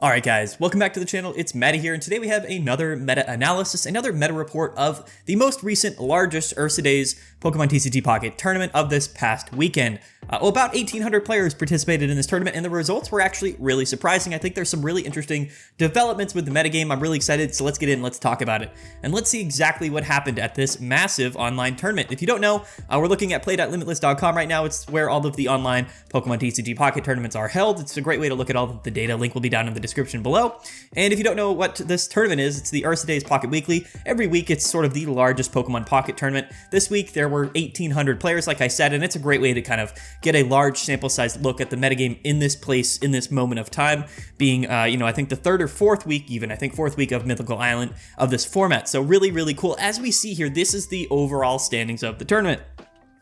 Alright guys, welcome back to the channel, it's Meta here, and today we have another meta analysis, another meta report of the most recent, largest Ursa Days Pokemon TCG Pocket Tournament of this past weekend. About 1,800 players participated in this tournament, and the results were actually really surprising. I think there's some really interesting developments with the metagame. I'm really excited, so let's get in, let's talk about it. And let's see exactly what happened at this massive online tournament. If you don't know, we're looking at play.limitless.com right now. It's where all of the online Pokemon TCG Pocket Tournaments are held. It's a great way to look at all of the data. Link will be down in the description below. And if you don't know what this tournament is, it's the Ursa Days Pocket Weekly. Every week, it's sort of the largest Pokemon Pocket Tournament. This week, there were 1,800 players, like I said, and it's a great way to kind of get a large sample size look at the metagame in this place, in this moment of time, being, I think the third or fourth week fourth week of Mythical Island of this format. So really, really cool. As we see here, this is the overall standings of the tournament.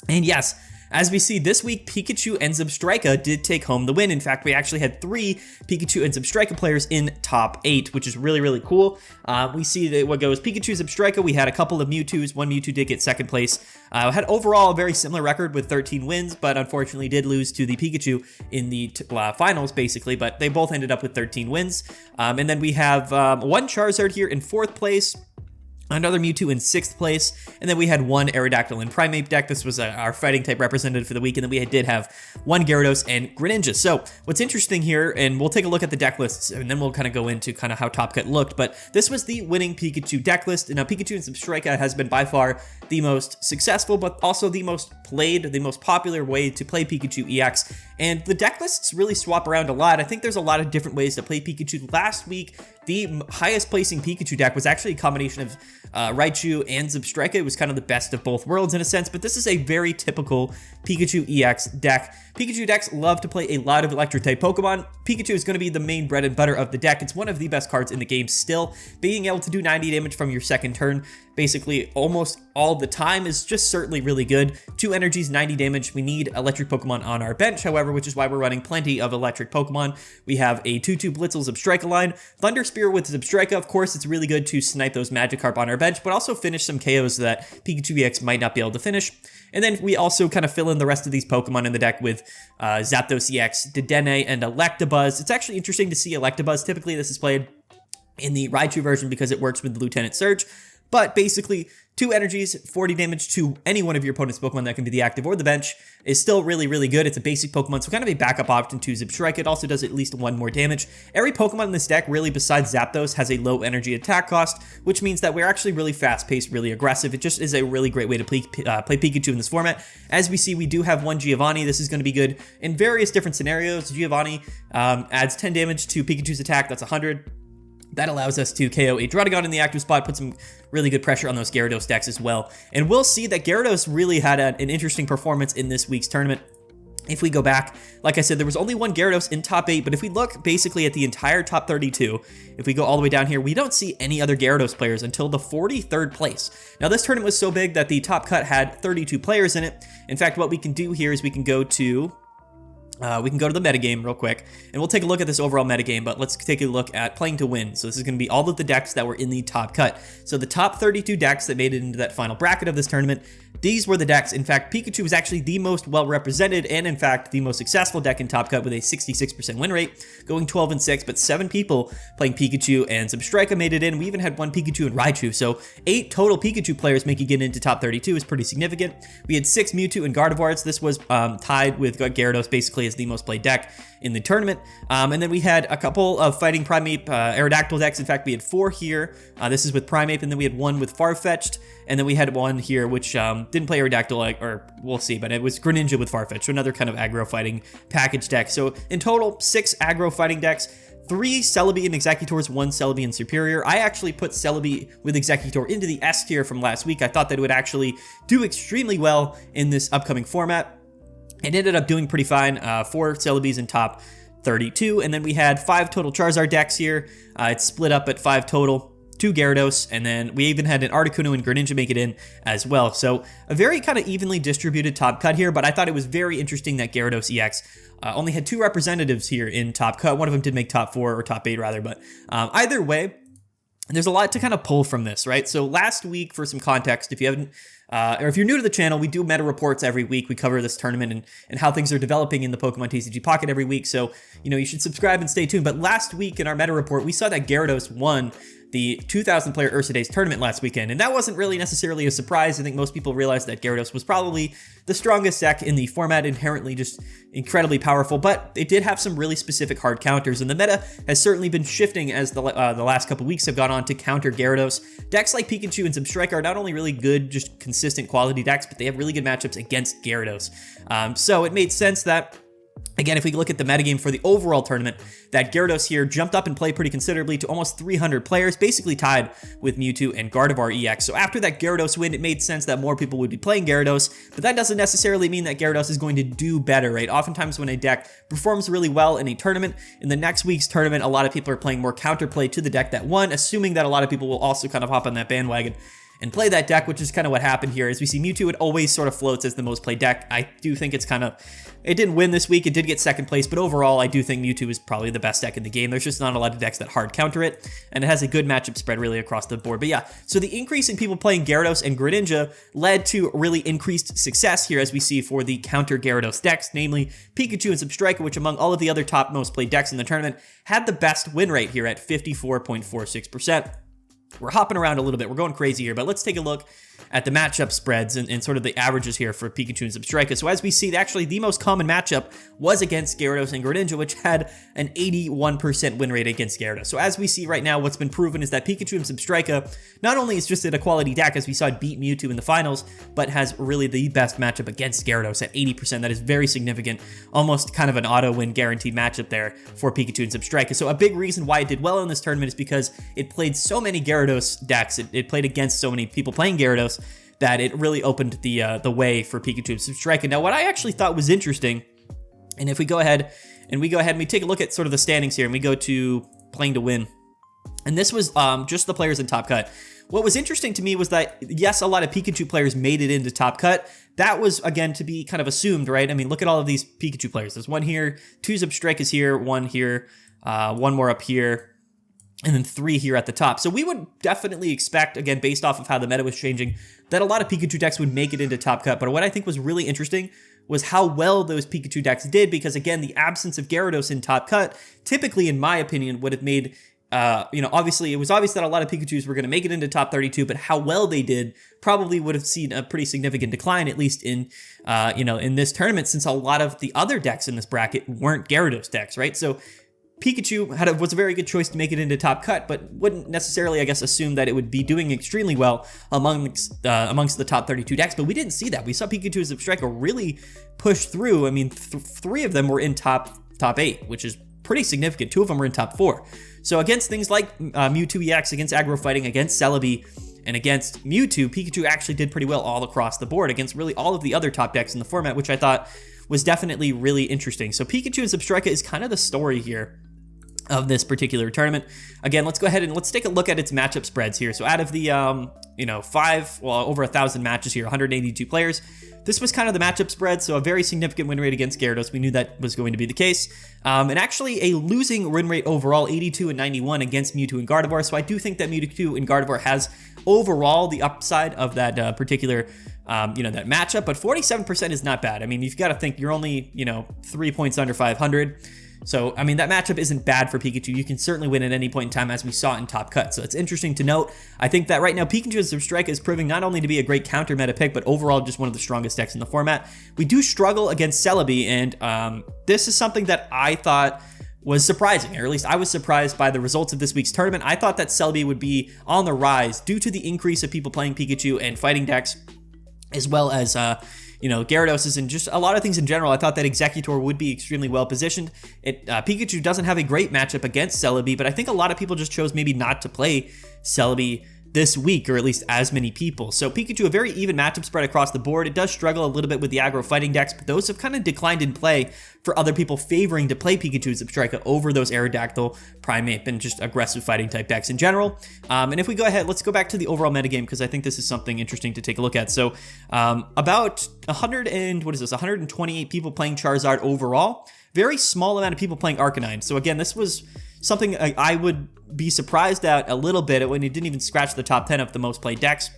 And yes, as we see this week, Pikachu and Z-Striker did take home the win. In fact, we actually had 3 Pikachu and Z-Striker players in top 8, which is really, really cool. We see that what goes Pikachu, Z-Striker. We had a couple of Mewtwo's. One Mewtwo did get second place. Had overall a very similar record with 13 wins, but unfortunately did lose to the Pikachu in the finals, basically. But they both ended up with 13 wins. And then we have one Charizard here in 4th place. Another Mewtwo in 6th place, and then we had one Aerodactyl and Primeape deck. This was our fighting type representative for the week, and then we did have one Gyarados and Greninja. So what's interesting here, and we'll take a look at the deck lists, and then we'll kind of go into kind of how Top Cut looked, but this was the winning Pikachu deck list. Now, Pikachu and Z-Striker has been by far the most successful, but also the most played, the most popular way to play Pikachu EX, and the deck lists really swap around a lot. I think there's a lot of different ways to play Pikachu. Last week, the highest placing Pikachu deck was actually a combination of Raichu and Z-Striker. It was kind of the best of both worlds in a sense, but this is a very typical Pikachu EX deck. Pikachu decks love to play a lot of electric type Pokemon. Pikachu is going to be the main bread and butter of the deck. It's one of the best cards in the game still. Being able to do 90 damage from your second turn, basically almost all the time, is just certainly really good. 2 energies, 90 damage. We need electric Pokemon on our bench, however, which is why we're running plenty of electric Pokemon. We have a 2-2 Blitzel Z-Striker line. Thunder Spear with Z-Striker, of course, it's really good to snipe those Magikarp on our bench, but also finish some KOs that Pikachu EX might not be able to finish. And then we also kind of fill in the rest of these Pokemon in the deck with Zapdos EX, Dedenne, and Electabuzz. It's actually interesting to see Electabuzz. Typically, this is played in the Raichu version because it works with Lieutenant Surge. But basically, 2 energies, 40 damage to any one of your opponent's Pokemon that can be the active or the bench is still really, really good. It's a basic Pokemon, so kind of a backup option to Z-Striker. It also does at least 1 more damage. Every Pokemon in this deck, really, besides Zapdos, has a low energy attack cost, which means that we're actually really fast-paced, really aggressive. It just is a really great way to play Pikachu in this format. As we see, we do have one Giovanni. This is going to be good in various different scenarios. Giovanni adds 10 damage to Pikachu's attack. That's 100. That allows us to KO a Druddigon in the active spot, put some really good pressure on those Gyarados decks as well. And we'll see that Gyarados really had an interesting performance in this week's tournament. If we go back, like I said, there was only one Gyarados in top 8, but if we look basically at the entire top 32, if we go all the way down here, we don't see any other Gyarados players until the 43rd place. Now, this tournament was so big that the top cut had 32 players in it. In fact, what we can do here is we can go to the metagame real quick, and we'll take a look at this overall metagame, but let's take a look at playing to win. So this is going to be all of the decks that were in the top cut. So the top 32 decks that made it into that final bracket of this tournament, these were the decks. In fact, Pikachu was actually the most well-represented and, in fact, the most successful deck in top cut with a 66% win rate, going 12-6, but 7 people playing Pikachu and Z-Striker made it in. We even had 1 Pikachu and Raichu, so 8 total Pikachu players making it into top 32 is pretty significant. We had 6 Mewtwo and Gardevoirs. This was tied with Gyarados basically as the most played deck in the tournament. And then we had a couple of fighting Primeape Aerodactyl decks. In fact, we had 4 here. This is with Primeape, and then we had 1 with Farfetch'd, and then we had 1 here which didn't play Aerodactyl, or we'll see, but it was Greninja with Farfetch'd, so another kind of aggro fighting package deck. So in total, 6 aggro fighting decks, 3 Celebi and Exeggutors, 1 Celebi and Superior. I actually put Celebi with Exeggutor into the S tier from last week. I thought that it would actually do extremely well in this upcoming format. It ended up doing pretty fine. 4 Celebis in top 32, and then we had 5 total Charizard decks here. It's split up at 5 total. 2 Gyarados, and then we even had an Articuno and Greninja make it in as well. So a very kind of evenly distributed top cut here, but I thought it was very interesting that Gyarados EX only had 2 representatives here in top cut. One of them did make top 4, or top 8 rather, but either way, And there's a lot to kind of pull from this, right? So last week, for some context, if you haven't, or if you're new to the channel, we do meta reports every week. We cover this tournament and how things are developing in the Pokemon TCG Pocket every week. So, you should subscribe and stay tuned. But last week in our meta report, we saw that Gyarados won the 2,000 player Ursa Days tournament last weekend. And that wasn't really necessarily a surprise. I think most people realized that Gyarados was probably the strongest deck in the format, inherently just incredibly powerful, but it did have some really specific hard counters. And the meta has certainly been shifting as the last couple weeks have gone on to counter Gyarados. Decks like Pikachu and Z-Striker are not only really good, just consistent quality decks, but they have really good matchups against Gyarados. So it made sense that, again, if we look at the metagame for the overall tournament, that Gyarados here jumped up in play pretty considerably to almost 300 players, basically tied with Mewtwo and Gardevoir EX. So after that Gyarados win, it made sense that more people would be playing Gyarados, but that doesn't necessarily mean that Gyarados is going to do better, right? Oftentimes when a deck performs really well in a tournament, in the next week's tournament, a lot of people are playing more counterplay to the deck that won, assuming that a lot of people will also kind of hop on that bandwagon and play that deck, which is kind of what happened here. As we see, Mewtwo, it always sort of floats as the most played deck. I do think it's kind of, it didn't win this week, it did get second place, but overall, I do think Mewtwo is probably the best deck in the game. There's just not a lot of decks that hard counter it, and it has a good matchup spread really across the board. But yeah, so the increase in people playing Gyarados and Greninja led to really increased success here, as we see for the counter Gyarados decks, namely Pikachu and Z-Striker, which among all of the other top most played decks in the tournament, had the best win rate here at 54.46%. We're hopping around a little bit. We're going crazy here, but let's take a look at the matchup spreads and sort of the averages here for Pikachu and Z-Striker. So as we see, actually the most common matchup was against Gyarados and Greninja, which had an 81% win rate against Gyarados. So as we see right now, what's been proven is that Pikachu and Z-Striker not only is just at a quality deck, as we saw it beat Mewtwo in the finals, but has really the best matchup against Gyarados at 80%. That is very significant, almost kind of an auto-win guaranteed matchup there for Pikachu and Z-Striker. So a big reason why it did well in this tournament is because it played so many Gyarados decks. It played against so many people playing Gyarados that it really opened the way for Pikachu and Z-Striker. Now, what I actually thought was interesting, and if we go ahead and we take a look at sort of the standings here, and we go to playing to win, and this was just the players in Top Cut. What was interesting to me was that, yes, a lot of Pikachu players made it into Top Cut. That was, again, to be kind of assumed, right? I mean, look at all of these Pikachu players. There's one here, two Z-Strikers here, one here, one more up here, and then three here at the top. So we would definitely expect, again, based off of how the meta was changing, that a lot of Pikachu decks would make it into Top Cut. But what I think was really interesting was how well those Pikachu decks did, because, again, the absence of Gyarados in Top Cut typically, in my opinion, would have made, obviously, it was obvious that a lot of Pikachus were going to make it into top 32, but how well they did probably would have seen a pretty significant decline, at least in, in this tournament, since a lot of the other decks in this bracket weren't Gyarados decks, right? So Pikachu was a very good choice to make it into Top Cut, but wouldn't necessarily, I guess, assume that it would be doing extremely well amongst the top 32 decks. But we didn't see that. We saw Pikachu Z-Striker really push through. I mean, three of them were in top 8, which is pretty significant. 2 of them were in top 4. So against things like Mewtwo EX, against aggro fighting, against Celebi, and against Mewtwo, Pikachu actually did pretty well all across the board against really all of the other top decks in the format, which I thought was definitely really interesting. So Pikachu and Z-Striker is kind of the story here of this particular tournament. Again, let's go ahead and let's take a look at its matchup spreads here. So out of the, over 1,000 matches here, 182 players, this was kind of the matchup spread, so a very significant win rate against Gyarados. We knew that was going to be the case. And actually a losing win rate overall, 82 and 91 against Mewtwo and Gardevoir. So I do think that Mewtwo and Gardevoir has overall the upside of that particular that matchup, but 47% is not bad. I mean, you've got to think you're only, 3 points under 500. So, I mean, that matchup isn't bad for Pikachu. You can certainly win at any point in time, as we saw in Top Cut. So it's interesting to note. I think that right now, Pikachu and Z-Striker is proving not only to be a great counter meta pick, but overall just one of the strongest decks in the format. We do struggle against Celebi, and this is something that I thought was surprising, or at least I was surprised by the results of this week's tournament. I thought that Celebi would be on the rise due to the increase of people playing Pikachu and fighting decks, as well as Gyarados and just a lot of things in general. I thought that Exeggutor would be extremely well positioned. Pikachu doesn't have a great matchup against Celebi, but I think a lot of people just chose maybe not to play Celebi this week, or at least as many people. So Pikachu, a very even matchup spread across the board. It does struggle a little bit with the aggro fighting decks, but those have kind of declined in play for other people favoring to play Pikachu Z-Striker over those Aerodactyl, Primeape, and just aggressive fighting type decks in general. And if we go ahead, let's go back to the overall metagame, because I think this is something interesting to take a look at. So about 128 people playing Charizard overall. Very small amount of people playing Arcanine. So again, this was something I would be surprised at a little bit when it didn't even scratch the top 10 of the most played decks.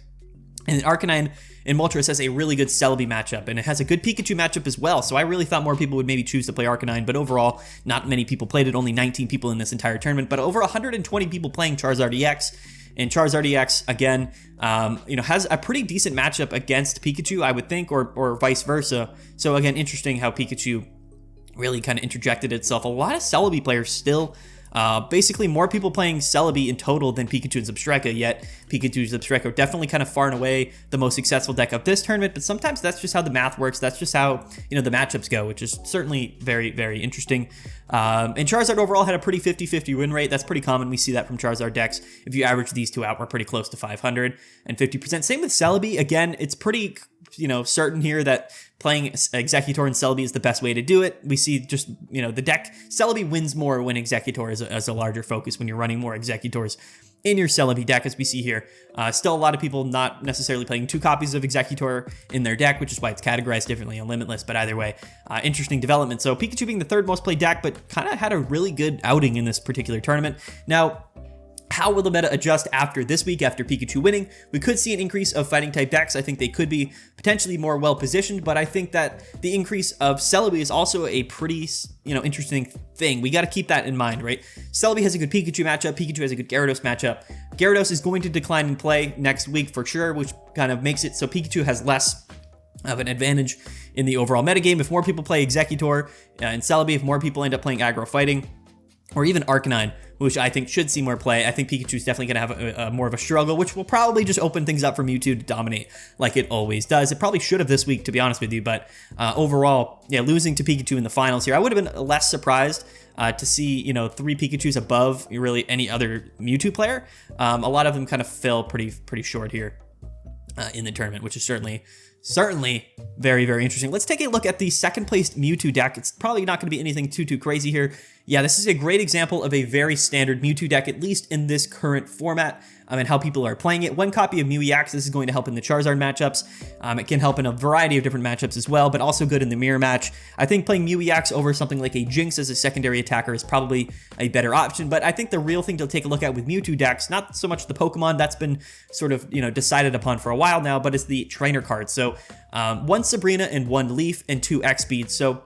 And Arcanine in Moltres has a really good Celebi matchup, and it has a good Pikachu matchup as well, so I really thought more people would maybe choose to play Arcanine, but overall, not many people played it, only 19 people in this entire tournament, but over 120 people playing Charizard EX, and Charizard EX, again, has a pretty decent matchup against Pikachu, I would think, or vice versa. So again, interesting how Pikachu really kind of interjected itself. A lot of Celebi players still, basically more people playing Celebi in total than Pikachu and Z-Striker, yet Pikachu and Z-Striker definitely kind of far and away the most successful deck of this tournament, but sometimes that's just how the math works. That's just how, the matchups go, which is certainly very, very interesting. And Charizard overall had a pretty 50-50 win rate. That's pretty common. We see that from Charizard decks. If you average these two out, we're pretty close to 550%. Same with Celebi. Again, it's pretty, certain here that playing Exeggutor and Celebi is the best way to do it. We see just, the deck, Celebi wins more when Exeggutor is a larger focus, when you're running more Exeggutors in your Celebi deck, as we see here. Still a lot of people not necessarily playing 2 copies of Exeggutor in their deck, which is why it's categorized differently on Limitless, but either way, interesting development. So Pikachu being the 3rd most played deck, but kind of had a really good outing in this particular tournament. Now, how will the meta adjust after this week, after Pikachu winning? We could see an increase of fighting type decks. I think they could be potentially more well positioned, but I think that the increase of Celebi is also a pretty, interesting thing. We got to keep that in mind, right? Celebi has a good Pikachu matchup. Pikachu has a good Gyarados matchup. Gyarados is going to decline in play next week for sure, which kind of makes it so Pikachu has less of an advantage in the overall metagame. If more people play Exeggutor and Celebi, if more people end up playing aggro fighting, or even Arcanine, which I think should see more play. I think Pikachu is definitely going to have a more of a struggle, which will probably just open things up for Mewtwo to dominate like it always does. It probably should have this week, to be honest with you, but overall, losing to Pikachu in the finals here, I would have been less surprised to see, 3 Pikachus above really any other Mewtwo player. A lot of them kind of fell pretty short here in the tournament, which is certainly very, very interesting. Let's take a look at the 2nd placed Mewtwo deck. It's probably not going to be anything too crazy here. Yeah, this is a great example of a very standard Mewtwo deck, at least in this current format, and how people are playing it. 1 copy of Mew-EX. This is going to help in the Charizard matchups. It can help in a variety of different matchups as well, but also good in the mirror match. I think playing Mew-EX over something like a Jinx as a secondary attacker is probably a better option, but I think the real thing to take a look at with Mewtwo decks, not so much the Pokemon, that's been sort of, decided upon for a while now, but it's the trainer cards. So 1 Sabrina and 1 Leaf and 2 X-Speed. So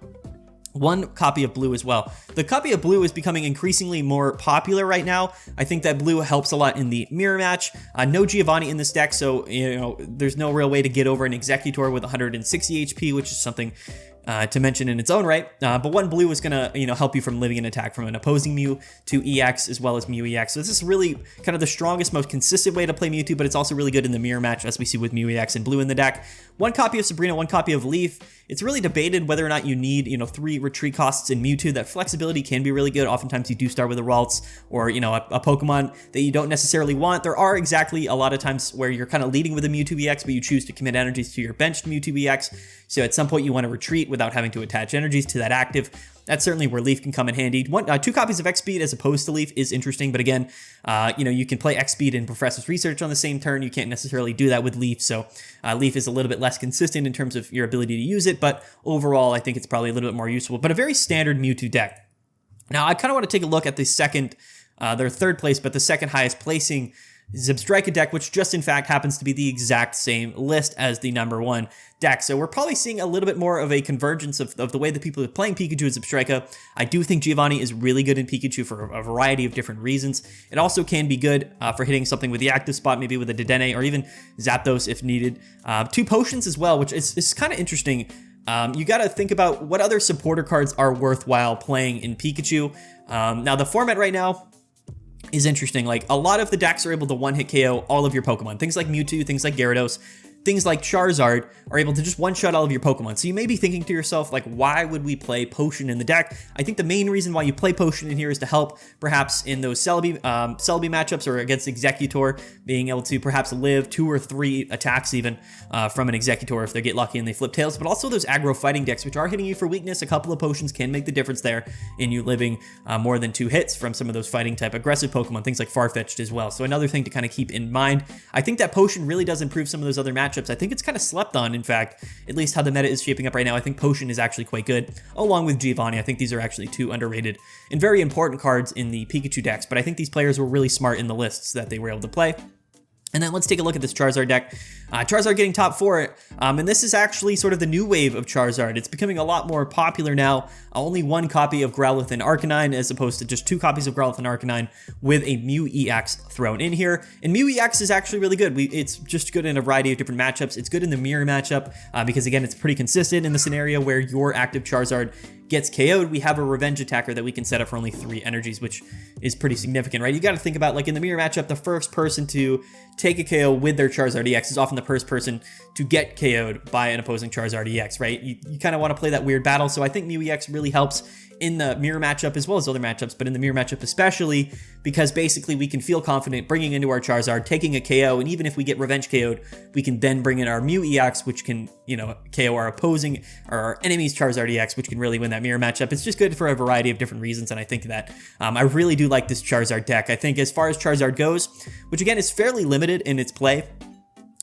1 copy of blue as well. The copy of blue is becoming increasingly more popular right now. I think that blue helps a lot in the mirror match. No Giovanni in this deck, so there's no real way to get over an Exeggutor with 160 HP, which is something to mention in its own right. But 1 blue is gonna help you from living an attack from an opposing Mew to EX as well as Mew-EX. So this is really kind of the strongest, most consistent way to play Mewtwo, but it's also really good in the mirror match, as we see with Mew-EX and blue in the deck. 1 copy of Sabrina, 1 copy of Leaf. It's really debated whether or not you need 3 retreat costs in Mewtwo. That flexibility can be really good. Oftentimes you do start with a Ralts or a Pokemon that you don't necessarily want. There are exactly a lot of times where you're kind of leading with a Mewtwo EX, but you choose to commit energies to your benched Mewtwo EX. So at some point you want to retreat without having to attach energies to that active. That's certainly where Leaf can come in handy. 2 copies of X-Speed as opposed to Leaf is interesting, but again, you can play X-Speed in Professor's Research on the same turn. You can't necessarily do that with Leaf, so Leaf is a little bit less consistent in terms of your ability to use it, but overall, I think it's probably a little bit more useful, but a very standard Mewtwo deck. Now, I kind of want to take a look at the their 3rd place, but the 2nd highest placing Z-Striker deck, which just in fact happens to be the exact same list as the number 1 deck. So we're probably seeing a little bit more of a convergence of the way that people are playing Pikachu and Z-Striker. I do think Giovanni is really good in Pikachu for a variety of different reasons. It also can be good for hitting something with the active spot, maybe with a Dedenne or even Zapdos if needed. 2 potions as well, which is kind of interesting. You got to think about what other supporter cards are worthwhile playing in Pikachu. Now the format right now is interesting. Like, a lot of the decks are able to one-hit KO all of your Pokemon. Things like Mewtwo, things like Gyarados, things like Charizard are able to just one-shot all of your Pokemon. So you may be thinking to yourself, like, why would we play Potion in the deck? I think the main reason why you play Potion in here is to help perhaps in those Celebi matchups or against Exeggutor, being able to perhaps live 2 or 3 attacks even from an Exeggutor if they get lucky and they flip tails, but also those aggro fighting decks, which are hitting you for weakness. A couple of potions can make the difference there in you living more than 2 hits from some of those fighting type aggressive Pokemon, things like Farfetch'd as well. So another thing to kind of keep in mind. I think that Potion really does improve some of those other matchups matchups. I think it's kind of slept on, in fact, at least how the meta is shaping up right now. I think Potion is actually quite good, along with Giovanni. I think these are actually two underrated and very important cards in the Pikachu decks, but I think these players were really smart in the lists that they were able to play. And then let's take a look at this Charizard deck. Charizard getting top 4, and this is actually sort of the new wave of Charizard. It's becoming a lot more popular now. Only one copy of Growlithe and Arcanine as opposed to just 2 copies of Growlithe and Arcanine with a Mew EX thrown in here. And Mew EX is actually really good. It's just good in a variety of different matchups. It's good in the mirror matchup because, again, it's pretty consistent in the scenario where your active Charizard gets KO'd. We have a revenge attacker that we can set up for only 3 energies, which is pretty significant, right? You got to think about, like, in the mirror matchup, the first person to take a KO with their Charizard EX is often the first person to get KO'd by an opposing Charizard EX, right? You kind of want to play that weird battle, so I think Mew EX really helps in the mirror matchup as well as other matchups, but in the mirror matchup especially because basically we can feel confident bringing into our Charizard, taking a KO, and even if we get revenge KO'd, we can then bring in our Mew EX, which can, you know, KO our opposing or our enemy's Charizard EX, which can really win that mirror matchup. It's just good for a variety of different reasons, and I think that I really do like this Charizard deck. I think as far as Charizard goes, which again is fairly limited in its play,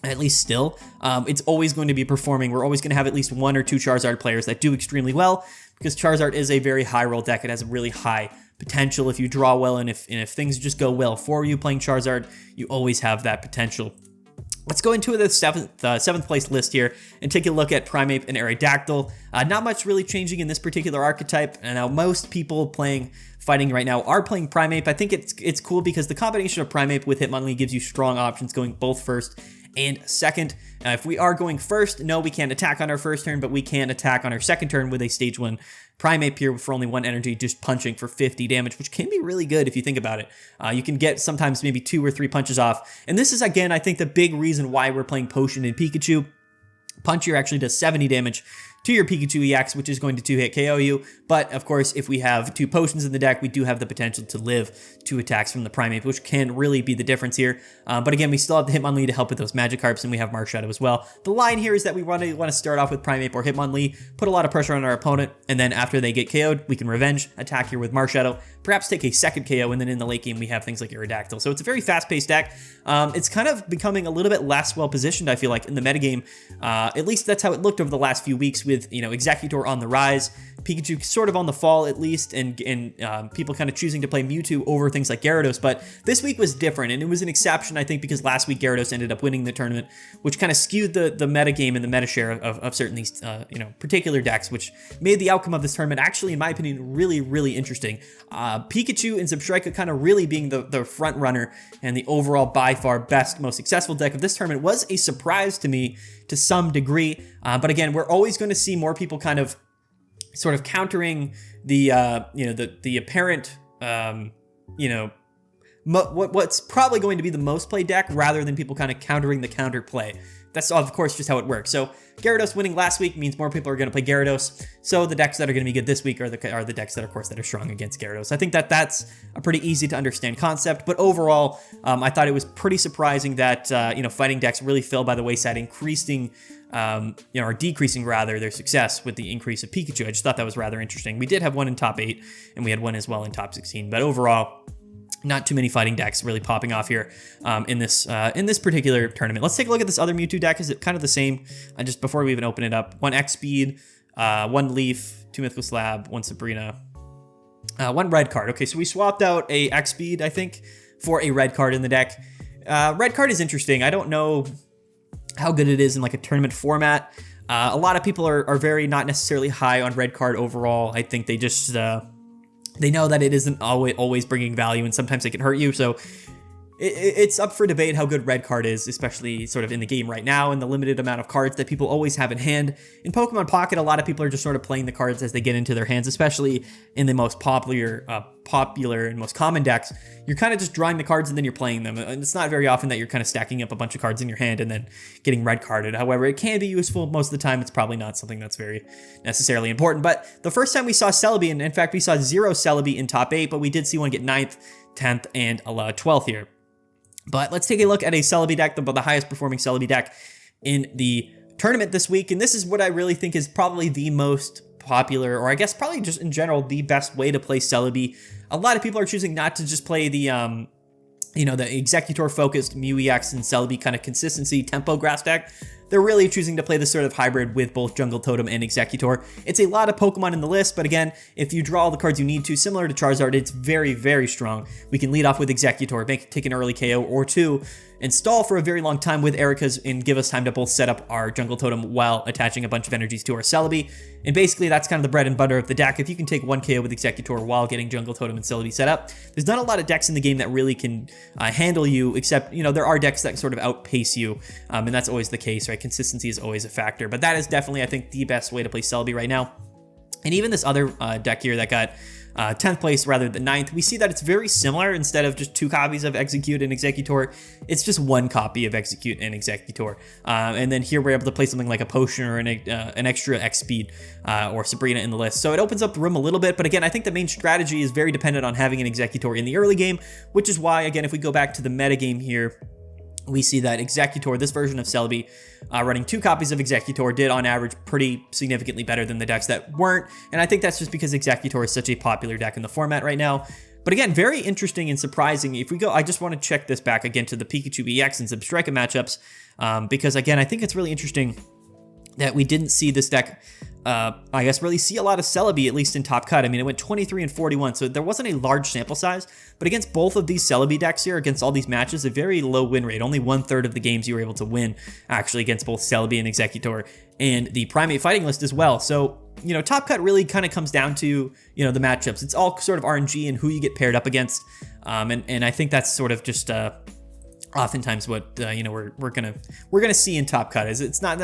at least still, it's always going to be performing. We're always going to have at least 1 or 2 Charizard players that do extremely well because Charizard is a very high roll deck. It has a really high potential if you draw well, and if things just go well for you playing Charizard, you always have that potential. Let's go into the seventh place list here and take a look at Primeape and Aerodactyl. Not much really changing in this particular archetype, and now most people playing fighting right now are playing Primeape. I think it's cool because the combination of Primeape with Hitmonlee gives you strong options going both first and second. If we are going first, no, we can't attack on our first turn, but we can attack on our second turn with a stage 1 Primeape here for only 1 energy, just punching for 50 damage, which can be really good if you think about it. You can get sometimes maybe 2 or 3 punches off. And this is, again, I think the big reason why we're playing Potion in Pikachu. Punch here actually does 70 damage to your Pikachu EX, which is going to 2-hit KO you. But of course, if we have 2 potions in the deck, we do have the potential to live 2 attacks from the Primeape, which can really be the difference here. But again, we still have the Hitmonlee to help with those Magikarps, and we have Marshadow as well. The line here is that we want to start off with Primeape or Hitmonlee, put a lot of pressure on our opponent, and then after they get KO'd, we can revenge attack here with Marshadow, perhaps take a second KO, and then in the late game, we have things like Aerodactyl. So it's a very fast-paced deck. It's kind of becoming a little bit less well-positioned, I feel like, in the metagame. At least that's how it looked over the last few weeks with, you know, Exeggutor on the rise, Pikachu sort of on the fall at least, and people kind of choosing to play Mewtwo over things like Gyarados. But this week was different, and it was an exception, I think, because last week Gyarados ended up winning the tournament, which kind of skewed the metagame and the meta share of certain these particular decks, which made the outcome of this tournament actually, in my opinion, really, really interesting. Pikachu and Z-Striker kind of really being the front runner and the overall by far best, most successful deck of this tournament was a surprise to me to some degree. But again, we're always going to see more people kind of sort of countering the apparent what's probably going to be the most played deck rather than people kind of countering the counterplay. That's, of course, just how it works. So Gyarados winning last week means more people are going to play Gyarados. So the decks that are going to be good this week are the decks that, of course, that are strong against Gyarados. I think that's a pretty easy to understand concept. But overall, I thought it was pretty surprising that fighting decks really fell by the wayside, increasing or decreasing rather their success with the increase of Pikachu. I just thought that was rather interesting. We did have one in top 8, and we had one as well in top 16. But overall, not too many fighting decks really popping off here in this particular tournament. Let's take a look at this other Mewtwo deck. Is it kind of the same? Just before we even open it up, 1 X speed, 1 Leaf, 2 Mythical Slab, 1 Sabrina, 1 red card. Okay, so we swapped out a X speed, I think, for a red card in the deck. Red card is interesting. I don't know how good it is in like a tournament format. A lot of people are very not necessarily high on red card overall. I think they just they know that it isn't always bringing value, and sometimes it can hurt you. So it's up for debate how good red card is, especially sort of in the game right now and the limited amount of cards that people always have in hand. In Pokemon Pocket, a lot of people are just sort of playing the cards as they get into their hands, especially in the most popular and most common decks. You're kind of just drawing the cards and then you're playing them. And it's not very often that you're kind of stacking up a bunch of cards in your hand and then getting red carded. However, it can be useful. Most of the time, it's probably not something that's very necessarily important. But the first time we saw Celebi, and in fact, we saw 0 Celebi in top 8, but we did see one get 9th, 10th, and 12th here. But let's take a look at a Celebi deck, the highest performing Celebi deck in the tournament this week. And this is what I really think is probably the most popular, or I guess probably just in general, the best way to play Celebi. A lot of people are choosing not to just play the Exeggutor focused Mew EX and Celebi kind of consistency tempo grass deck. they're really choosing to play this sort of hybrid with both Jungle Totem and Exeggutor. It's a lot of Pokemon in the list, but again, if you draw all the cards you need to, similar to Charizard, it's very, very strong. We can lead off with Exeggutor, take an early KO or two, and stall for a very long time with Erica's and give us time to both set up our Jungle Totem while attaching a bunch of energies to our Celebi. And basically, that's kind of the bread and butter of the deck. If you can take one KO with Exeggutor while getting Jungle Totem and Celebi set up, there's not a lot of decks in the game that really can handle you, except, you know, there are decks that sort of outpace you, and that's always the case, right? Consistency is always a factor, but that is definitely, I think, the best way to play Celebi right now. And even this other deck here that got 10th place rather than 9th, we see that it's very similar. Instead of just 2 copies of Execute and Exeggutor, it's just 1 copy of Execute and Exeggutor. And then here we're able to play something like a Potion or an extra X Speed or Sabrina in the list. So it opens up the room a little bit, but again, I think the main strategy is very dependent on having an Exeggutor in the early game, which is why, again, if we go back to the metagame here, we see that Exeggutor, this version of Celebi, running 2 copies of Exeggutor, did on average pretty significantly better than the decks that weren't, and I think that's just because Exeggutor is such a popular deck in the format right now. But again, very interesting and surprising. If we go, I just want to check this back again to the Pikachu EX and Z-Striker matchups, because again, I think it's really interesting that we didn't see this deck, I guess, really see a lot of Celebi, at least in top cut. I mean, it went 23 and 41, so there wasn't a large sample size, but against both of these Celebi decks here, against all these matches, a very low win rate. Only 1/3 of the games you were able to win, actually, against both Celebi and Exeggutor, and the Primate Fighting list as well. So, you know, top cut really kind of comes down to, you know, the matchups. It's all sort of RNG and who you get paired up against, and I think that's sort of just oftentimes what you know, we're gonna see in top cut. Is it's not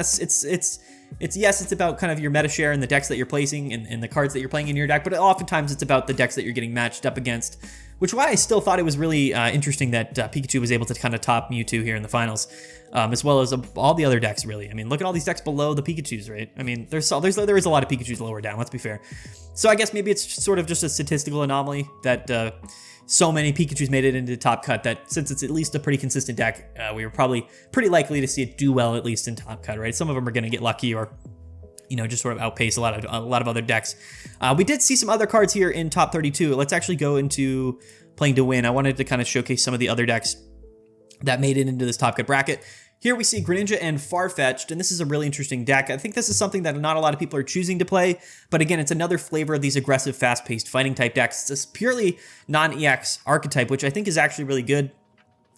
it's yes, it's about kind of your meta share and the decks that you're placing and the cards that you're playing in your deck, but oftentimes it's about the decks that you're getting matched up against, which is why I still thought it was really interesting that Pikachu was able to kind of top Mewtwo here in the finals, as well as all the other decks, really. I mean, look at all these decks below the Pikachus, right? I mean, there is a lot of Pikachus lower down, let's be fair. So I guess maybe it's sort of just a statistical anomaly that so many Pikachus made it into top cut, that since it's at least a pretty consistent deck, we were probably pretty likely to see it do well, at least in top cut, right? Some of them are going to get lucky or, you know, just sort of outpace a lot of other decks. We did see some other cards here in top 32. Let's actually go into playing to win. I wanted to kind of showcase some of the other decks that made it into this top cut bracket. Here we see Greninja and Farfetch'd, and this is a really interesting deck. I think this is something that not a lot of people are choosing to play, but again, it's another flavor of these aggressive, fast-paced fighting type decks. It's a purely non-EX archetype, which I think is actually really good.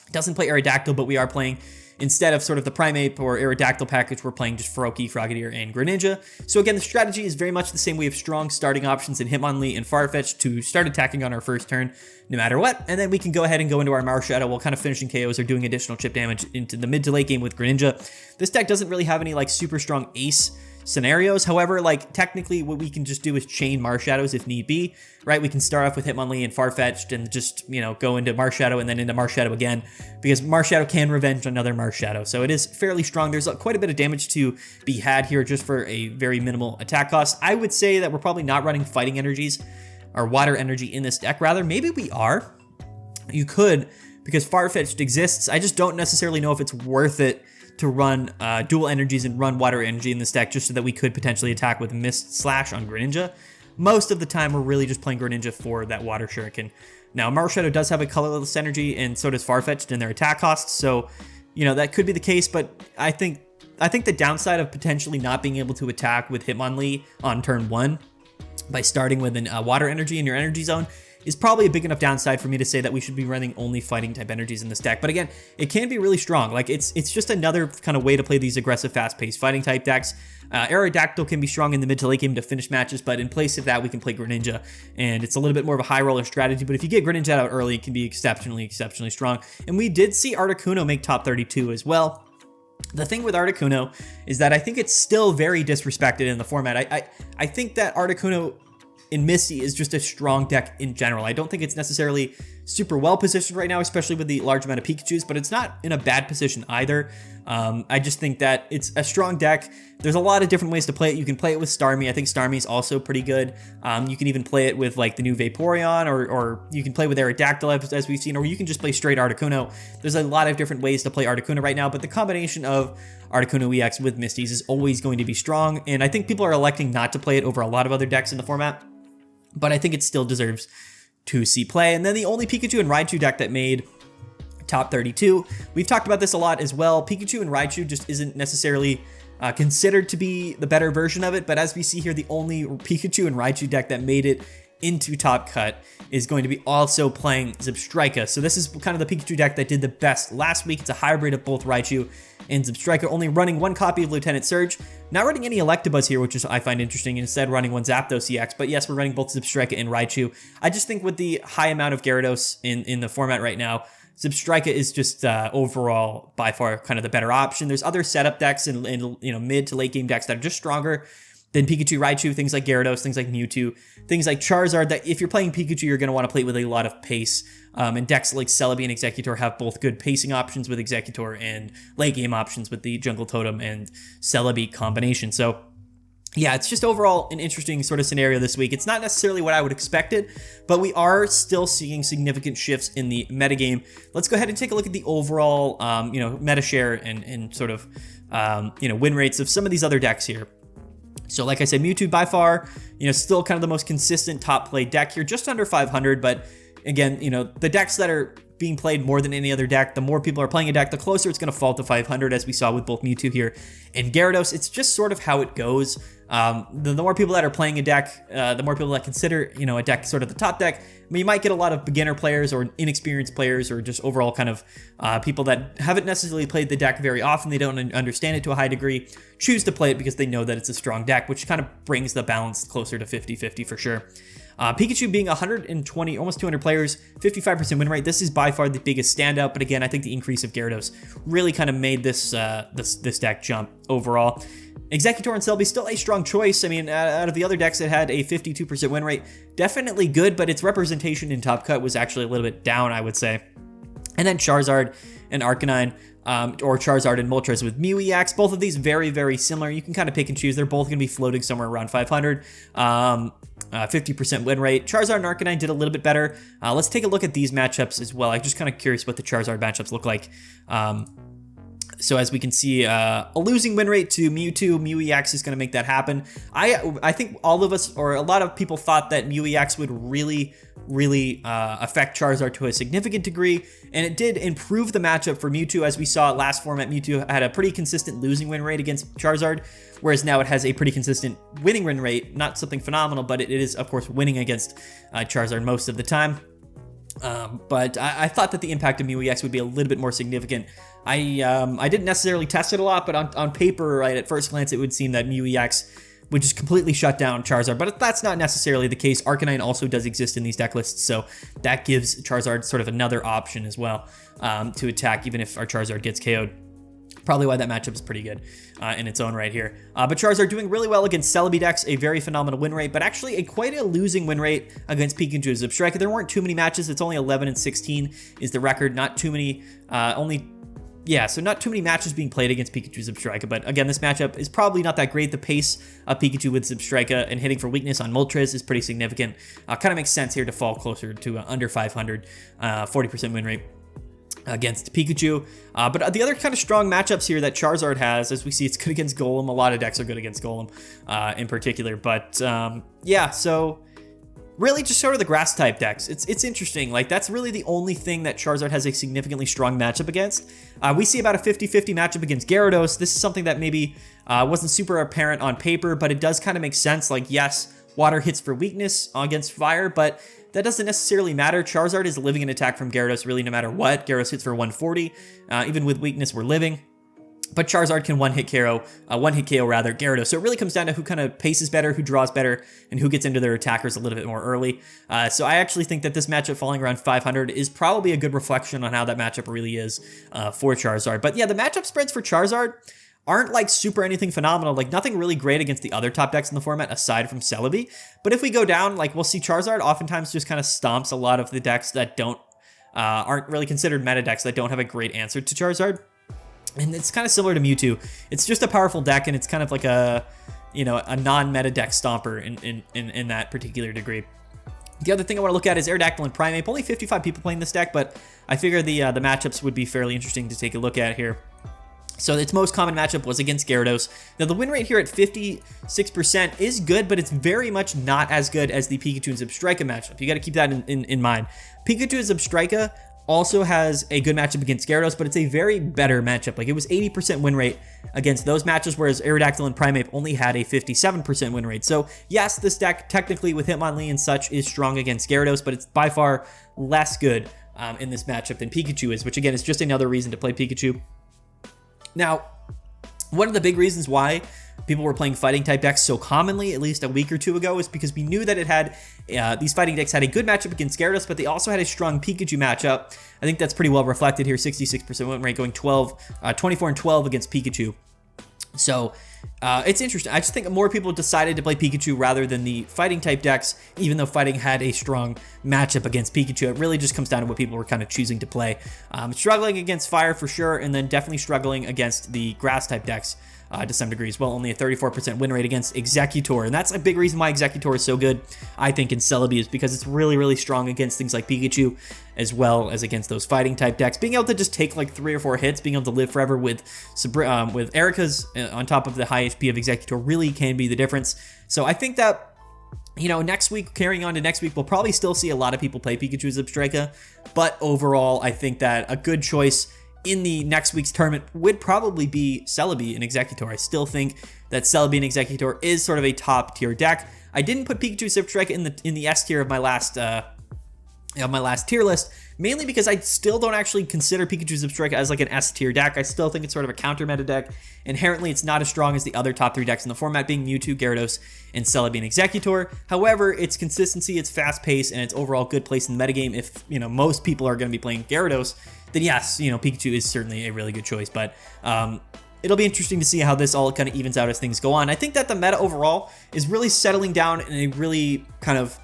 It doesn't play Aerodactyl, but we are playing, instead of sort of the Primate or Aerodactyl package, we're playing just Froakie, Frogadier, and Greninja. So again, the strategy is very much the same. We have strong starting options in Hitmonlee and Farfetch'd to start attacking on our first turn, no matter what, and then we can go ahead and go into our Marshadow while kind of finishing KOs or doing additional chip damage into the mid to late game with Greninja. This deck doesn't really have any like super strong ace scenarios. However, like technically what we can just do is chain Marshadows if need be, right? We can start off with Hitmonlee and Farfetch'd and just, you know, go into Marshadow and then into Marshadow again, because Marshadow can revenge another Marshadow. So it is fairly strong. There's quite a bit of damage to be had here just for a very minimal attack cost. I would say that we're probably not running fighting energies or water energy in this deck. Rather, maybe we are. You could, because Farfetch'd exists. I just don't necessarily know if it's worth it to run dual energies and run water energy in this deck just so that we could potentially attack with Mist Slash on Greninja. Most of the time, we're really just playing Greninja for that Water Shuriken. Now, Marshadow does have a colorless energy, and so does Farfetch'd in their attack costs, so, you know, that could be the case, but I think the downside of potentially not being able to attack with Hitmonlee on turn 1 by starting with a water energy in your energy zone is probably a big enough downside for me to say that we should be running only fighting type energies in this deck. But again, it can be really strong. Like it's just another kind of way to play these aggressive, fast-paced fighting type decks. Aerodactyl can be strong in the mid to late game to finish matches, but in place of that, we can play Greninja, and it's a little bit more of a high roller strategy. But if you get Greninja out early, it can be exceptionally strong. And we did see Articuno make top 32 as well. The thing with Articuno is that I think it's still very disrespected in the format. I think that Articuno in Misty is just a strong deck in general. I don't think it's necessarily super well positioned right now, especially with the large amount of Pikachus, but it's not in a bad position either. I just think that it's a strong deck. There's a lot of different ways to play it. You can play it with Starmie. I think Starmie is also pretty good. You can even play it with like the new Vaporeon, or you can play with Aerodactyl as we've seen, or you can just play straight Articuno. There's a lot of different ways to play Articuno right now, but the combination of Articuno EX with Misties is always going to be strong, and I think people are electing not to play it over a lot of other decks in the format, but I think it still deserves to see play. And then the only Pikachu and Raichu deck that made top 32. We've talked about this a lot as well. Pikachu and Raichu just isn't necessarily considered to be the better version of it, but as we see here, the only Pikachu and Raichu deck that made it into Top Cut is going to be also playing Z-Striker. So this is kind of the Pikachu deck that did the best last week. It's a hybrid of both Raichu and Z-Striker, only running one copy of Lieutenant Surge, not running any Electabuzz here, which is I find interesting, and instead running one Zapdos EX. But yes, we're running both Z-Striker and Raichu. I just think with the high amount of Gyarados in the format right now, Z-Striker is just overall by far kind of the better option. There's other setup decks and mid to late game decks that are just stronger than Pikachu, Raichu, things like Gyarados, things like Mewtwo, things like Charizard, that if you're playing Pikachu, you're going to want to play with a lot of pace. And decks like Celebi and Exeggutor have both good pacing options with Exeggutor and late game options with the Jungle Totem and Celebi combination. So yeah, it's just overall an interesting sort of scenario this week. It's not necessarily what I would expect it, but we are still seeing significant shifts in the metagame. Let's go ahead and take a look at the overall, meta share and sort of, win rates of some of these other decks here. So like I said, Mewtwo by far, still kind of the most consistent top played deck here, just under 500. But again, the decks that are being played more than any other deck, the more people are playing a deck, the closer it's going to fall to 500, as we saw with both Mewtwo here and Gyarados. It's just sort of how it goes. The more people that are playing a deck, the more people that consider, a deck sort of the top deck. I mean, you might get a lot of beginner players or inexperienced players or just overall kind of people that haven't necessarily played the deck very often. They don't understand it to a high degree, choose to play it because they know that it's a strong deck, which kind of brings the balance closer to 50-50 for sure. Pikachu being 120, almost 200 players, 55% win rate. This is by far the biggest standout, but again, I think the increase of Gyarados really kind of made this this deck jump overall. Exeggutor and Celebi still a strong choice. I mean, out of the other decks that had a 52% win rate, definitely good, but its representation in Top Cut was actually a little bit down, I would say. And then Charizard and Arcanine, or Charizard and Moltres with Mew EX. Both of these very, very similar. You can kind of pick and choose. They're both going to be floating somewhere around 500. 50% win rate. Charizard and Arcanine did a little bit better. Let's take a look at these matchups as well. I'm just kind of curious what the Charizard matchups look like. So as we can see, a losing win rate to Mewtwo. Mew EX is going to make that happen. I think all of us, or a lot of people, thought that Mew EX would really affect Charizard to a significant degree, and it did improve the matchup for Mewtwo. As we saw last format, Mewtwo had a pretty consistent losing win rate against Charizard, whereas now it has a pretty consistent winning win rate. Not something phenomenal, but it is, of course, winning against Charizard most of the time. But I thought that the impact of Mew EX would be a little bit more significant. I didn't necessarily test it a lot, but on paper, right, at first glance, it would seem that Mew EX would just completely shut down Charizard, but that's not necessarily the case. Arcanine also does exist in these deck lists, so that gives Charizard sort of another option as well to attack, even if our Charizard gets KO'd. Probably why that matchup is pretty good in its own right here. But Charizard doing really well against Celebi decks, a very phenomenal win rate, but actually quite a losing win rate against Pikachu Z-Striker. There weren't too many matches. It's only 11 and 16 is the record. Not too many, so not too many matches being played against Pikachu Z-Striker. But again, this matchup is probably not that great. The pace of Pikachu with Z-Striker and hitting for weakness on Moltres is pretty significant. Kind of makes sense here to fall closer to under 500, 40% win rate against Pikachu. But the other kind of strong matchups here that Charizard has, as we see, it's good against Golem. A lot of decks are good against Golem in particular. But so really just sort of the grass type decks. It's interesting. Like, that's really the only thing that Charizard has a significantly strong matchup against. We see about a 50-50 matchup against Gyarados. This is something that maybe wasn't super apparent on paper, but it does kind of make sense. Like, yes, water hits for weakness against fire, but that doesn't necessarily matter. Charizard is living an attack from Gyarados really no matter what. Gyarados hits for 140. Even with weakness, we're living. But Charizard can one-hit KO Gyarados. So it really comes down to who kind of paces better, who draws better, and who gets into their attackers a little bit more early. So I actually think that this matchup falling around 500 is probably a good reflection on how that matchup really is for Charizard. But yeah, the matchup spreads for Charizard aren't like super anything phenomenal, like nothing really great against the other top decks in the format aside from Celebi. But if we go down, like we'll see Charizard oftentimes just kind of stomps a lot of the decks that aren't really considered meta decks that don't have a great answer to Charizard. And it's kind of similar to Mewtwo. It's just a powerful deck, and it's kind of like a non-meta deck stomper in that particular degree. The other thing I want to look at is Aerodactyl and Primeape. Only 55 people playing this deck, but I figure the matchups would be fairly interesting to take a look at here. So its most common matchup was against Gyarados. Now the win rate here at 56% is good, but it's very much not as good as the Pikachu and Z-Striker matchup. You got to keep that in mind. Pikachu and Z-Striker also has a good matchup against Gyarados, but it's a very better matchup. Like, it was 80% win rate against those matches, whereas Aerodactyl and Primeape only had a 57% win rate. So yes, this deck technically with Hitmonlee and such is strong against Gyarados, but it's by far less good in this matchup than Pikachu is, which again is just another reason to play Pikachu. Now, one of the big reasons why people were playing fighting type decks so commonly, at least a week or two ago, is because we knew that it had these fighting decks had a good matchup against Gyarados, but they also had a strong Pikachu matchup. I think that's pretty well reflected here. 66% win rate, going 24 and 12 against Pikachu. So it's interesting. I just think more people decided to play Pikachu rather than the fighting type decks, even though fighting had a strong matchup against Pikachu. It really just comes down to what people were kind of choosing to play. Struggling against fire for sure, and then definitely struggling against the grass type decks to some degree as well. Only a 34% win rate against Exeggutor, and that's a big reason why Exeggutor is so good, I think, in Celebi, is because it's really, really strong against things like Pikachu, as well as against those fighting type decks. Being able to just take like 3 or 4 hits, being able to live forever with Erica's on top of the high HP of Exeggutor really can be the difference. So I think that, you know, next week, carrying on to next week, we'll probably still see a lot of people play Pikachu Z-Striker, but overall, I think that a good choice in the next week's tournament would probably be Celebi and Exeggutor. I still think that Celebi and Exeggutor is sort of a top tier deck. I didn't put Pikachu Z-Striker in the S tier of my last tier list, mainly because I still don't actually consider Pikachu Z-Striker as like an S tier deck. I still think it's sort of a counter meta deck. Inherently, it's not as strong as the other top 3 decks in the format, being Mewtwo, Gyarados, and Celebi and Exeggutor. However, its consistency, its fast pace, and its overall good place in the metagame, if, you know, most people are going to be playing Gyarados, then yes, you know, Pikachu is certainly a really good choice. But it'll be interesting to see how this all kind of evens out as things go on. I think that the meta overall is really settling down in a really kind of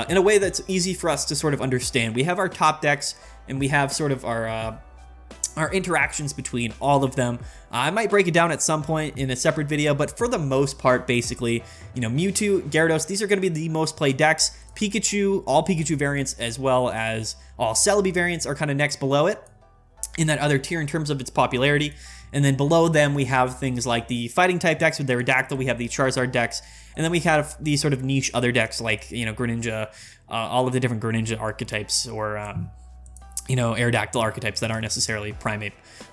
in a way that's easy for us to sort of understand. We have our top decks, and we have sort of our interactions between all of them. I might break it down at some point in a separate video, but for the most part, basically, you know, Mewtwo, Gyarados, these are going to be the most played decks. Pikachu, all Pikachu variants, as well as all Celebi variants, are kind of next below it in that other tier in terms of its popularity. And then below them, we have things like the fighting type decks with the Aerodactyl, we have the Charizard decks, and then we have these sort of niche other decks like, you know, Greninja, all of the different Greninja archetypes, or you know, Aerodactyl archetypes that aren't necessarily Primeape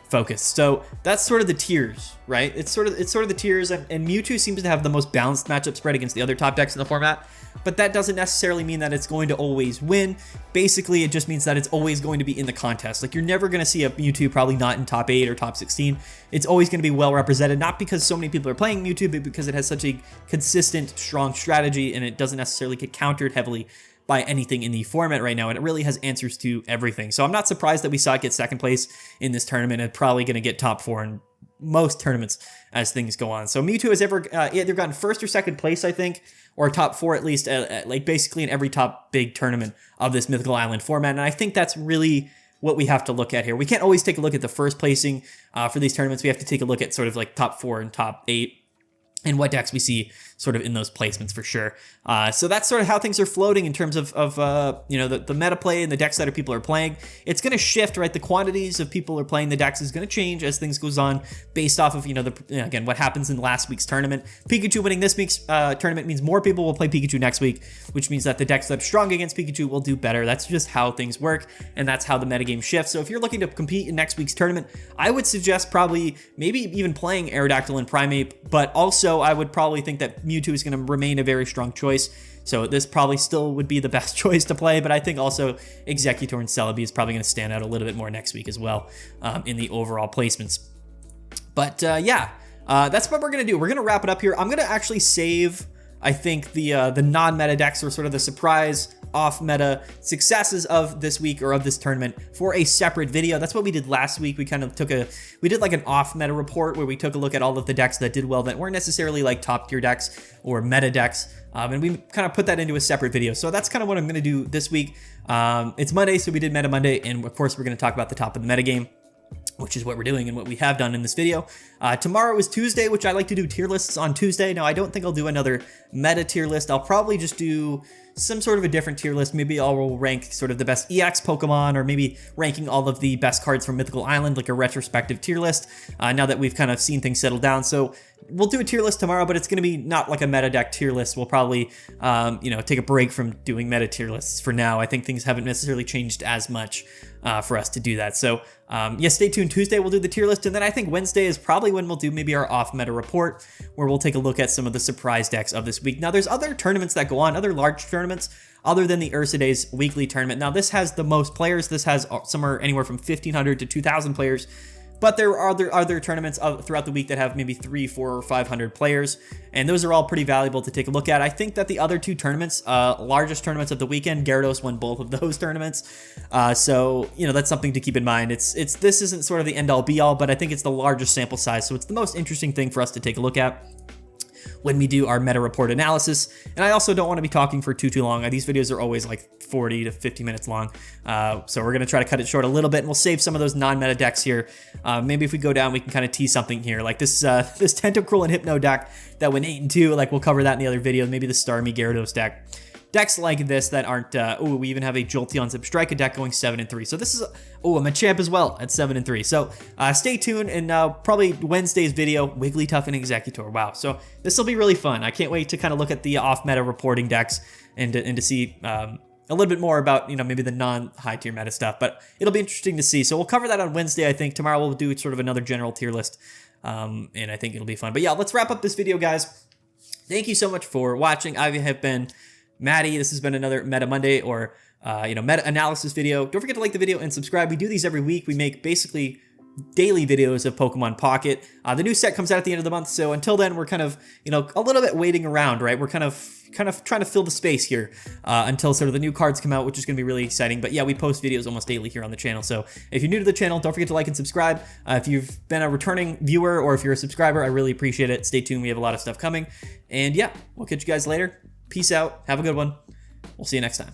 focused. So that's sort of the tiers, right? It's sort of the tiers, and Mewtwo seems to have the most balanced matchup spread against the other top decks in the format, but that doesn't necessarily mean that it's going to always win. Basically, it just means that it's always going to be in the contest. Like, you're never going to see a Mewtwo probably not in top 8 or top 16. It's always going to be well represented, not because so many people are playing Mewtwo, but because it has such a consistent, strong strategy, and it doesn't necessarily get countered heavily by anything in the format right now, and it really has answers to everything. So I'm not surprised that we saw it get second place in this tournament, and probably going to get top 4 in most tournaments as things go on. So Mewtwo has either gotten first or second place, I think, or top 4 at least, like basically in every top big tournament of this Mythical Island format, and I think that's really what we have to look at here. We can't always take a look at the first placing for these tournaments. We have to take a look at sort of like top 4 and top 8, and what decks we see sort of in those placements for sure. So that's sort of how things are floating in terms of you know, the meta play and the decks that people are playing. It's going to shift, right? The quantities of people are playing the decks is going to change as things goes on based off of, you know, again, what happens in last week's tournament. Pikachu winning this week's tournament means more people will play Pikachu next week, which means that the decks that are strong against Pikachu will do better. That's just how things work, and that's how the metagame shifts. So if you're looking to compete in next week's tournament, I would suggest probably maybe even playing Aerodactyl and Primeape, but also I would probably think that Mewtwo is going to remain a very strong choice. So this probably still would be the best choice to play, but I think also Exeggutor and Celebi is probably going to stand out a little bit more next week as well in the overall placements. But yeah, that's what we're going to do. We're going to wrap it up here. I'm going to actually save, I think, the non-meta decks, or sort of the surprise off-meta successes of this week or of this tournament, for a separate video. That's what we did last week. We kind of we did like an off-meta report where we took a look at all of the decks that did well that weren't necessarily like top-tier decks or meta decks, and we kind of put that into a separate video. So that's kind of what I'm going to do this week. It's Monday, so we did Meta Monday, and of course we're going to talk about the top of the metagame, which is what we're doing and what we have done in this video. Tomorrow is Tuesday, which I like to do tier lists on Tuesday. Now, I don't think I'll do another meta tier list. I'll probably just do some sort of a different tier list. Maybe I will rank sort of the best EX Pokemon, or maybe ranking all of the best cards from Mythical Island, like a retrospective tier list, now that we've kind of seen things settle down. So we'll do a tier list tomorrow, but it's going to be not like a meta deck tier list. We'll probably, take a break from doing meta tier lists for now. I think things haven't necessarily changed as much for us to do that. So stay tuned. Tuesday we'll do the tier list, and then I think Wednesday is probably when we'll do maybe our off meta report, where we'll take a look at some of the surprise decks of this week. Now there's other tournaments that go on, other large tournaments other than the Ursa Days weekly tournament. Now this has the most players. This has somewhere anywhere from 1,500 to 2,000 players. But there are other tournaments throughout the week that have maybe 300, 400, or 500 players, and those are all pretty valuable to take a look at. I think that the other two tournaments, largest tournaments of the weekend, Gyarados won both of those tournaments, so that's something to keep in mind. This isn't sort of the end all be all, but I think it's the largest sample size, so it's the most interesting thing for us to take a look at when we do our meta report analysis. And I also don't want to be talking for too long. These videos are always like 40 to 50 minutes long. So we're going to try to cut it short a little bit, and we'll save some of those non-meta decks here. Maybe if we go down, we can kind of tease something here. Like this Tentacruel and Hypno deck that went 8-2, like we'll cover that in the other video. Maybe the Starmie Gyarados deck. Decks like this that aren't, we even have a Jolteon Z-Striker deck going 7-3. So this is, a Machamp as well at 7-3. So stay tuned, and probably Wednesday's video, Wigglytuff and Exeggutor. Wow, so this will be really fun. I can't wait to kind of look at the off-meta reporting decks and to see a little bit more about, maybe the non-high tier meta stuff, but it'll be interesting to see. So we'll cover that on Wednesday, I think. Tomorrow we'll do sort of another general tier list, and I think it'll be fun. But yeah, let's wrap up this video, guys. Thank you so much for watching. I have been Maddie. This has been another Meta Monday, or meta analysis video. Don't forget to like the video and subscribe. We do these every week. We make basically daily videos of Pokemon Pocket. The new set comes out at the end of the month, so until then we're kind of a little bit waiting around, right? We're kind of trying to fill the space here until sort of the new cards come out, which is going to be really exciting. But yeah, we post videos almost daily here on the channel, so if you're new to the channel, don't forget to like and subscribe. If you've been a returning viewer, or if you're a subscriber, I really appreciate it. Stay tuned, we have a lot of stuff coming, and yeah, we'll catch you guys later. Peace out. Have a good one. We'll see you next time.